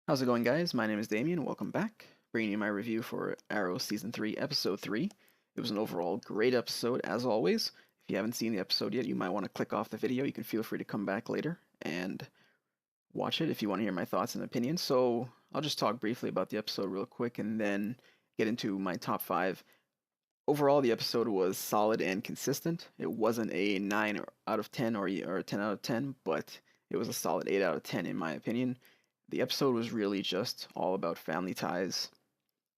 How's it going, guys? My name is Damien. Welcome back. Bringing you my review for Arrow Season 3, Episode 3. It was an overall great episode, as always. If you haven't seen the episode yet, you might want to click off the video. You can feel free to come back later and watch it if you want to hear my thoughts and opinions. So, I'll just talk briefly about the episode real quick and then get into my top 5. Overall, the episode was solid and consistent. It wasn't a 9 out of 10 or a 10 out of 10, but it was a solid 8 out of 10 in my opinion. The episode was really just all about family ties.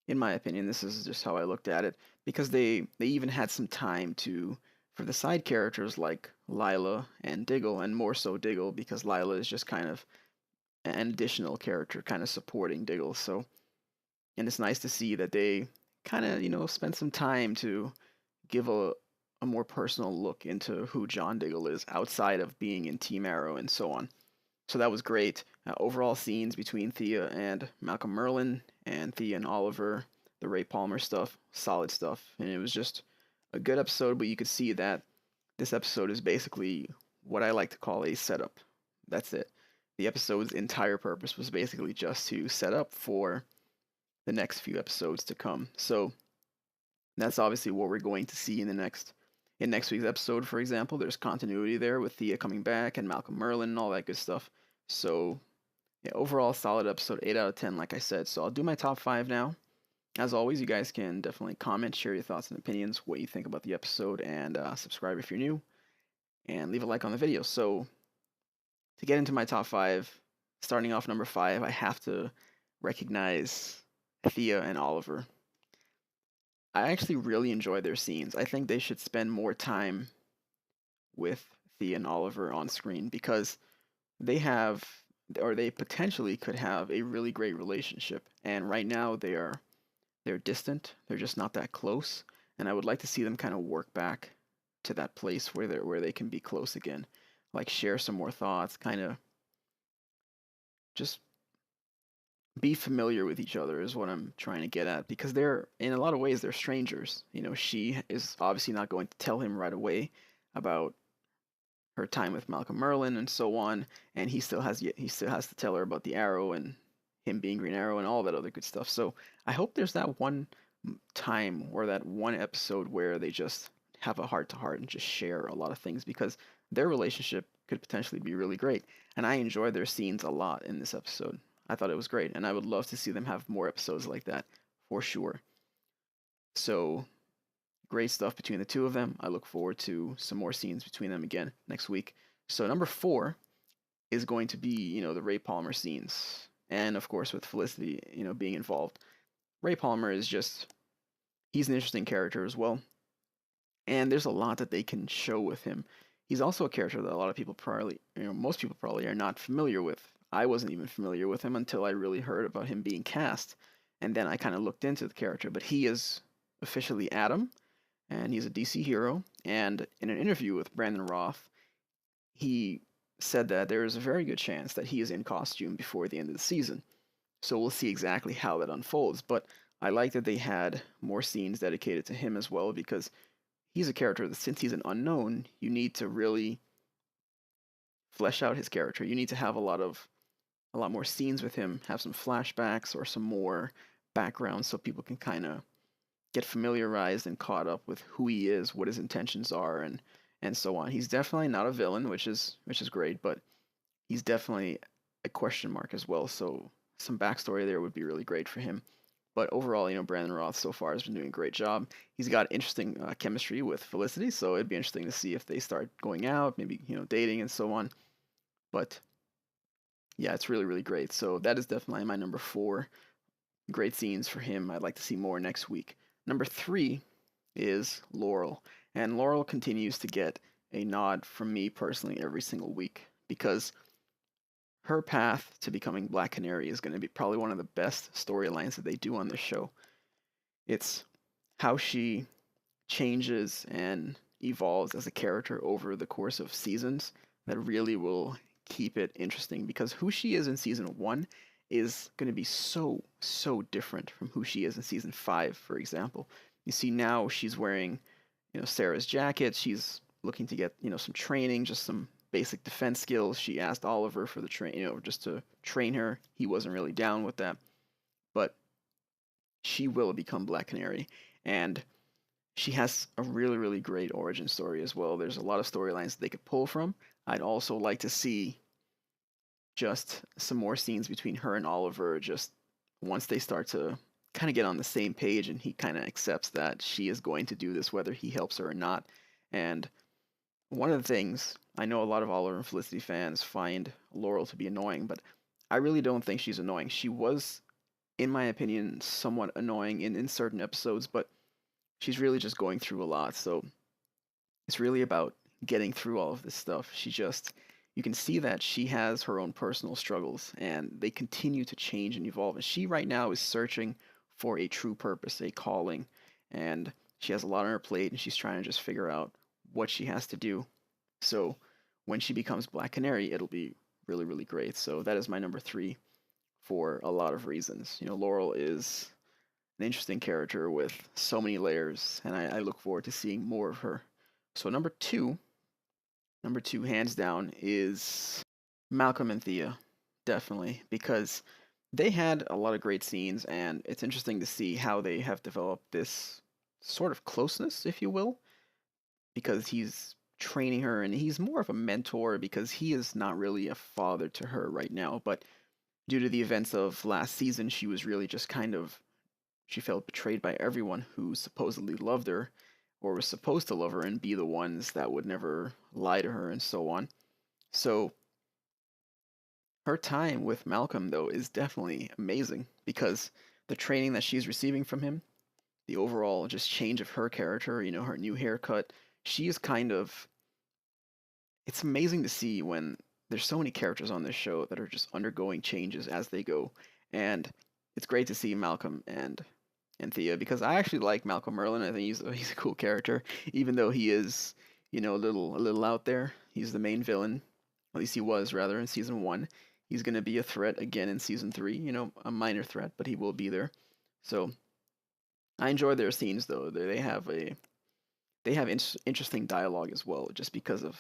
In my opinion, this is just how I looked at it because they even had some time to for the side characters like Lila and Diggle, and more so Diggle because Lila is just kind of an additional character, kind of supporting Diggle. So, and it's nice to see that they kind of spend some time to give a more personal look into who John Diggle is outside of being in Team Arrow and so on. So that was great. Overall scenes between Thea and Malcolm Merlyn and Thea and Oliver, the Ray Palmer stuff, solid stuff. And it was just a good episode, but you could see that this episode is basically what I like to call a setup. That's it. The episode's entire purpose was basically just to set up for the next few episodes to come. So that's obviously what we're going to see in next week's episode. For example, there's continuity there with Thea coming back and Malcolm Merlyn and all that good stuff. So yeah, overall solid episode, 8 out of 10, like I said. So I'll do my top 5 now. As always, you guys can definitely comment, share your thoughts and opinions, what you think about the episode, and subscribe if you're new, and leave a like on the video. So to get into my top 5, starting off number 5, I have to recognize Thea and Oliver. I actually really enjoy their scenes. I think they should spend more time with Thea and Oliver on screen because they have, or they potentially could have, a really great relationship. And right now they're distant. They're just not that close. And I would like to see them kind of work back to that place where they can be close again, like share some more thoughts, kind of just be familiar with each other is what I'm trying to get at because they're in a lot of ways they're strangers. She is obviously not going to tell him right away about her time with Malcolm Merlyn and so on, and he still has to tell her about the Arrow and him being Green Arrow and all that other good stuff. So I hope there's that one time or that one episode where they just have a heart to heart and just share a lot of things because their relationship could potentially be really great. And I enjoyed their scenes a lot in this episode. I thought it was great, and I would love to see them have more episodes like that for sure. So great stuff between the two of them. I look forward to some more scenes between them again next week. So number 4 is going to be, the Ray Palmer scenes. And of course with Felicity, being involved. Ray Palmer is just he's an interesting character as well. And there's a lot that they can show with him. He's also a character that a lot of people probably, most people probably are not familiar with. I wasn't even familiar with him until I really heard about him being cast. And then I kind of looked into the character, but he is officially Adam, and he's a DC hero. And in an interview with Brandon Roth, he said that there is a very good chance that he is in costume before the end of the season. So we'll see exactly how that unfolds. But I like that they had more scenes dedicated to him as well because he's a character that, since he's an unknown, you need to really flesh out his character. You need to have a lot more scenes with him, have some flashbacks or some more background so people can kind of get familiarized and caught up with who he is, what his intentions are, and so on. He's definitely not a villain, which is great, but he's definitely a question mark as well. So some backstory there would be really great for him. But overall, Brandon Roth so far has been doing a great job. He's got interesting chemistry with Felicity, so it'd be interesting to see if they start going out, maybe dating and so on. But yeah, it's really really great. So that is definitely my number 4. Great scenes for him. I'd like to see more next week. Number 3 is Laurel, and Laurel continues to get a nod from me personally every single week because her path to becoming Black Canary is going to be probably one of the best storylines that they do on this show. It's how she changes and evolves as a character over the course of seasons that really will keep it interesting because who she is in season 1 is going to be so different from who she is in season 5, for example. You see now she's wearing Sarah's jacket. She's looking to get some training, just some basic defense skills. She asked Oliver for the just to train her. He wasn't really down with that, but she will become Black Canary, and she has a really, really great origin story as well. There's a lot of storylines they could pull from. I'd also like to see just some more scenes between her and Oliver, just once they start to kind of get on the same page and he kind of accepts that she is going to do this whether he helps her or not. And one of the things, I know a lot of Oliver and Felicity fans find Laurel to be annoying, but I really don't think she's annoying. She was, in my opinion, somewhat annoying in certain episodes, but she's really just going through a lot. So it's really about getting through all of this stuff. You can see that she has her own personal struggles and they continue to change and evolve. And she right now is searching for a true purpose, a calling. And she has a lot on her plate and she's trying to just figure out what she has to do. So when she becomes Black Canary, it'll be really, really great. So that is my number 3 for a lot of reasons. Laurel is an interesting character with so many layers, and I look forward to seeing more of her. So number two, hands down, is Malcolm and Thea, definitely, because they had a lot of great scenes, and it's interesting to see how they have developed this sort of closeness, if you will, because he's training her, and he's more of a mentor because he is not really a father to her right now, but due to the events of last season, she was really just she felt betrayed by everyone who supposedly loved her or was supposed to love her and be the ones that would never lie to her and so on. So her time with Malcolm, though, is definitely amazing because the training that she's receiving from him, the overall just change of her character, her new haircut, she is it's amazing to see when there's so many characters on this show that are just undergoing changes as they go. And it's great to see Malcolm and Thea, because I actually like Malcolm Merlin. I think he's a cool character, even though he is, a little out there. He's the main villain, at least he was rather in season 1. He's going to be a threat again in season 3. A minor threat, but he will be there. So I enjoy their scenes though. They have interesting dialogue as well, just because of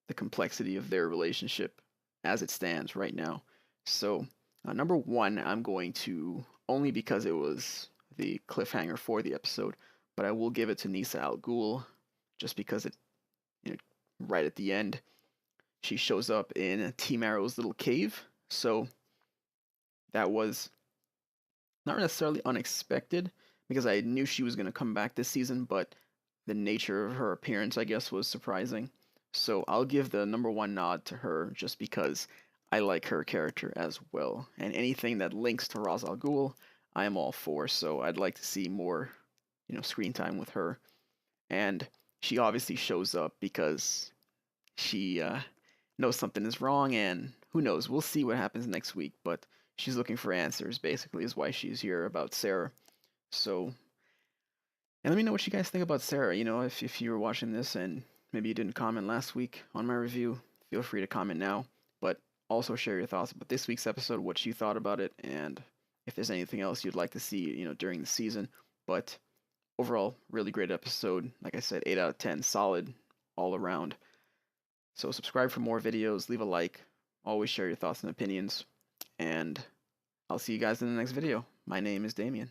the complexity of their relationship as it stands right now. So number 1, I'm going to, only because it was the cliffhanger for the episode, but I will give it to Nyssa al Ghul, just because right at the end, she shows up in Team Arrow's little cave. So that was not necessarily unexpected, because I knew she was going to come back this season, but the nature of her appearance, I guess, was surprising. So I'll give the number 1 nod to her, just because I like her character as well. And anything that links to Ra's al Ghul, I am all for, so I'd like to see more, screen time with her. And she obviously shows up because she knows something is wrong, and who knows, we'll see what happens next week, but she's looking for answers, basically, is why she's here about Sarah. So, and let me know what you guys think about Sarah. If you were watching this and maybe you didn't comment last week on my review, feel free to comment now, but also share your thoughts about this week's episode, what you thought about it, and if there's anything else you'd like to see, during the season. But overall, really great episode. Like I said, 8 out of 10, solid all around. So subscribe for more videos, leave a like, always share your thoughts and opinions, and I'll see you guys in the next video. My name is Damien.